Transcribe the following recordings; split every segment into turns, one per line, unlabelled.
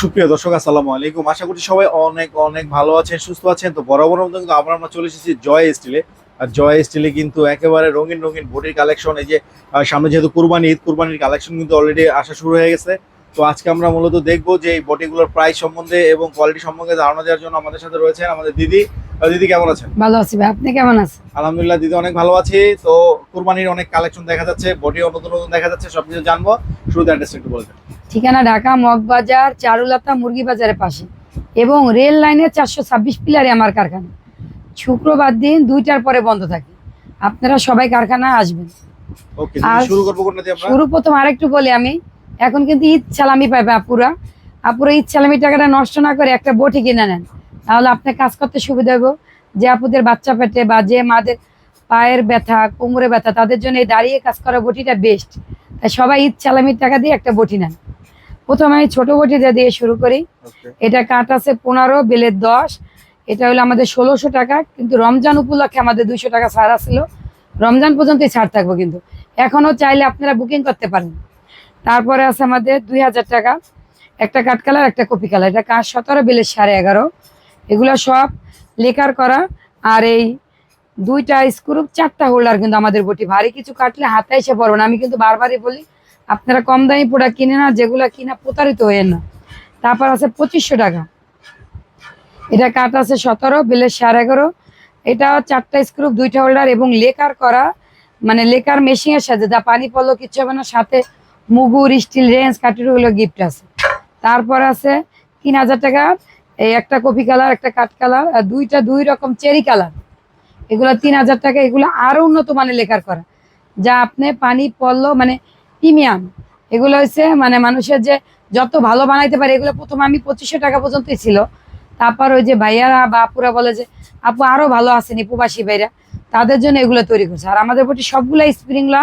সুপ্রিয় দর্শক, আসসালামু আলাইকুম। আশা করছি সবাই অনেক অনেক ভালো আছেন, সুস্থ আছেন। তো বরাবর মতো কিন্তু আমরা চলে এসেছি জয় স্টিলে। আর জয় স্টিলে কিন্তু একেবারে রঙিন রঙিন বডির কালেকশন। এই যে সামনে যেহেতু কুরবানির কালেকশন কিন্তু অলরেডি আসা শুরু হয়ে গেছে। তো আজকে আমরা মূলত দেখবো যে এই বডিগুলোর প্রাইস সম্বন্ধে এবং কোয়ালিটি সম্বন্ধে ধারণা দেওয়ার জন্য আমাদের সাথে রয়েছেন আমাদের দিদি। দিদি কেমন আছেন?
ভালো আছি ভাই, আপনি কেমন আছেন?
আলহামদুলিল্লাহ দিদি, অনেক ভালো আছি। তো কুরবানির অনেক কালেকশন দেখা যাচ্ছে, বডিও নতুন নতুন দেখা যাচ্ছে, সবকিছু জানবো। শুরুতে অ্যাড্রেস একটু বলবেন।
ঠিকানা ঢাকা মগবাজার চারুলতা মুরগি বাজারের পাশে এবং রেল লাইনের 426 পিলারে আমার কারখানা। শুক্রবার দিন 2টার পরে বন্ধ থাকে, আপনারা সবাই কারখানায় আসবেন।
ওকে,
আর
শুরু করবো কোনটা দিয়ে আমরা?
শুরু প্রথম আরেকটু বলি আমি, এখন কিন্তু ঈদ সালামি পাইবে আপুরা ঈদ সালামি টাকাটা নষ্ট না করে একটা বটি কিনে নেন, তাহলে আপনার কাজ করতে সুবিধা হবে। যে আপুদের বাচ্চা পেটে বা যে মাদের পায়ের ব্যথা, কোমরে ব্যথা, তাদের জন্য এই দাঁড়িয়ে কাজ করা বটিটা বেস্ট। তাই সবাই ঈদ সালামির টাকা দিয়ে একটা বটি নেন। প্রথমে আমি ছোট বটিটা দিয়ে শুরু করি। এটা কাঠ আছে 15, বেলের 10। এটা হলো আমাদের 1600 টাকা, কিন্তু রমজান উপলক্ষে আমাদের 200 টাকা ছাড় ছিল। রমজান পর্যন্তই ছাড় থাকবো, কিন্তু এখনো চাইলে আপনারা বুকিং করতে পারেন। তারপরে আছে আমাদের 2000 টাকা, একটা কাঠ কালার, একটা কপি কালার। এটা কাঠ 17, বেলের 11.5। এগুলো সব লেকার করা। আর এই 2টা স্ক্রু, 4টা হোল্ডার। কিন্তু আমাদের বটি ভারী কিছু কাটলে হাতে এসে পড়বে না। আমি কিন্তু বারবারই বলি, আপনারা কম দামি প্রোডাক্ট কিনে না, যেগুলো কিনা প্রতারিত হয়ে না। তারপর আছে 2500 টাকা, এটা কাঠ আছে 17, বেলের 11.5। এটা 4টা স্ক্রু, 2টা হোল্ডার এবং লেকার করা, মানে লেকার মেশিনের সাথে, যা পানি পড়লো কিচ্ছু হবে না। সাথে মুগুর, স্টিল রেঞ্জ, কাঠেরগুলো গিফট আছে। তারপর আছে 3000 টাকা, এই একটা কফি কালার, একটা কাঠ কালার, আর 2টা 2 রকম চেরি কালার। এগুলো 3000 টাকা। এগুলো আরো উন্নত মানের লেকার করা, যা আপনি পানি পড়লো মানে প্রিমিয়াম। এগুলো হচ্ছে মানে মানুষের যে যত ভালো বানাইতে পারে। এগুলো প্রথমে আমি 2500 টাকা পর্যন্তই ছিল। তারপর ওই যে ভাইয়ারা বা আপুরা বলে যে আপু আরো ভালো আসেনি, প্রবাসী ভাইরা, তাদের জন্য এগুলো তৈরি করছে। আর আমাদের প্রতি সবগুলো স্প্রিং ল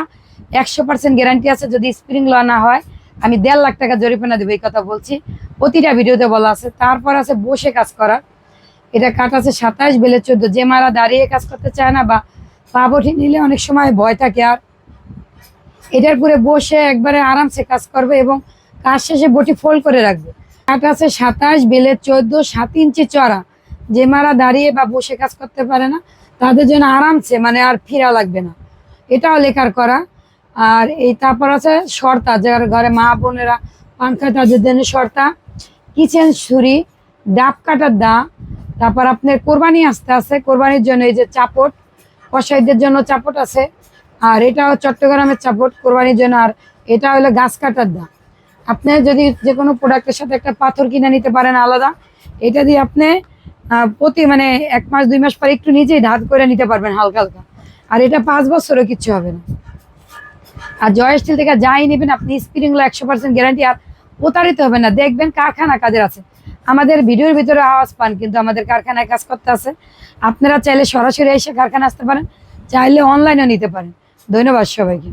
100% গ্যারান্টি আছে। যদি স্প্রিং ল না হয় আমি 1.5 লাখ টাকা জরিমানা দেবো, এই কথা বলছি, প্রতিটা ভিডিওতে বলা আছে। তারপর আছে বসে কাজ করা, এটা কাঠ আছে 27, বেলে 14। যে মারা দাঁড়িয়ে কাজ করতে চায় না বা পা বটি নিলে অনেক সময় ভয় থাকে, আর এটার পরে বসে একবারে আরামসে কাজ করবে এবং কাজ শেষে বটি ফোল্ড করে রাখবে। কাঠ আছে 27, বেলে 14, 7 ইঞ্চি চড়া। যে মারা দাঁড়িয়ে বা বসে কাজ করতে পারে না, তাদের জন্য আরামসে মানে আর ফিরা লাগবে না। এটাও লেকার করা। আর এই তারপর আছে শর্তা, যার ঘরে মা বোনেরা পান খায় তাদের জন্য শর্তা। কিচেন ছুরি, ডাব কাটার দা। তারপর আপনার কোরবানি আসতে আছে, কোরবানির জন্য এই যে চাপট, কসাইদের জন্য চাপট আছে। আর এটাও চট্টগ্রামের চাপট কোরবানির জন্য। আর এটা হলো গাছ কাটার দা। আপনি যদি যে কোনো প্রোডাক্টের সাথে একটা পাথর কিনে নিতে পারেন আলাদা, এটা দিয়ে আপনি প্রতি মানে 1 মাস 2 মাস পরে একটু নিজেই ধাত করে নিতে পারবেন হালকা হালকা। আর এটা 5 বছরও কিচ্ছু হবে না। আর জয় স্টিল থেকে যাই নেবেন আপনি, স্প্রিংগুলো 100% গ্যারান্টি। আর প্রতারিত হবে না। দেখবেন কারখানা কাজের আছে, আমাদের ভিডিওর ভিতরে আওয়াজ পান, কিন্তু আমাদের কারখানায় কাজ করতে আছে। আপনারা চাইলে সরাসরি এসে কারখানা আসতে পারেন, চাইলে অনলাইনে নিতে পারেন। ধন্যবাদ সবাইকে।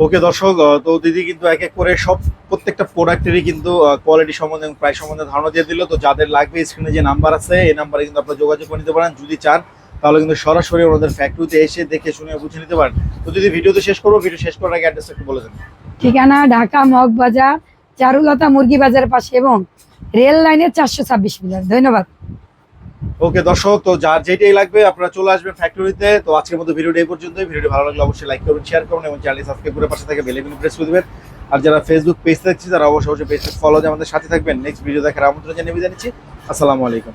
ওকে দর্শক, তো দিদি কিন্তু এক এক করে প্রত্যেকটা প্রোডাক্টেরই কিন্তু কোয়ালিটি সম্বন্ধে এবং প্রাইস সম্বন্ধে ধারণা দিয়ে দিল। তো যাদের লাগবে স্ক্রিনে যে নাম্বার আছে, এই নাম্বারে কিন্তু আপনারা যোগাযোগ করে নিতে পারেন। যদি চান তাহলে কিন্তু সরাসরি ওনাদের ফ্যাক্টরিতে এসে দেখে শুনে বুঝে নিতে পারেন। তো যদি ভিডিওতে শেষ করবো, ভিডিও শেষ করার আগে অ্যাড্রেস একটু বলে দেন।
ঠিকানা ঢাকা মগবাজার চারুলতা মুরগি বাজারের পাশে এবং রেল লাইনের 426 পিলার। ধন্যবাদ।
ওকে দর্শক, তো যার যেটাই লাগবে আপনারা চলে আসবেন ফ্যাক্টরিতে। তো আজকের মতো ভিডিওটা এই পর্যন্তই। ভিডিওটি ভালো লাগলে অবশ্যই লাইক করবেন, শেয়ার করুন এবং চ্যানেল সাবস্ক্রাইব করে পাশে থেকে বেল আইকন প্রেস করে দিবেন। আর যারা ফেসবুক পেজ দেখছি তারা অবশ্যই পেজটা ফলো দিয়ে আমাদের সাথে থাকবেন। নেক্সট ভিডিও দেখার আমন্ত্রণ জানিয়ে বিদায় নিচ্ছি। আসসালামু আলাইকুম।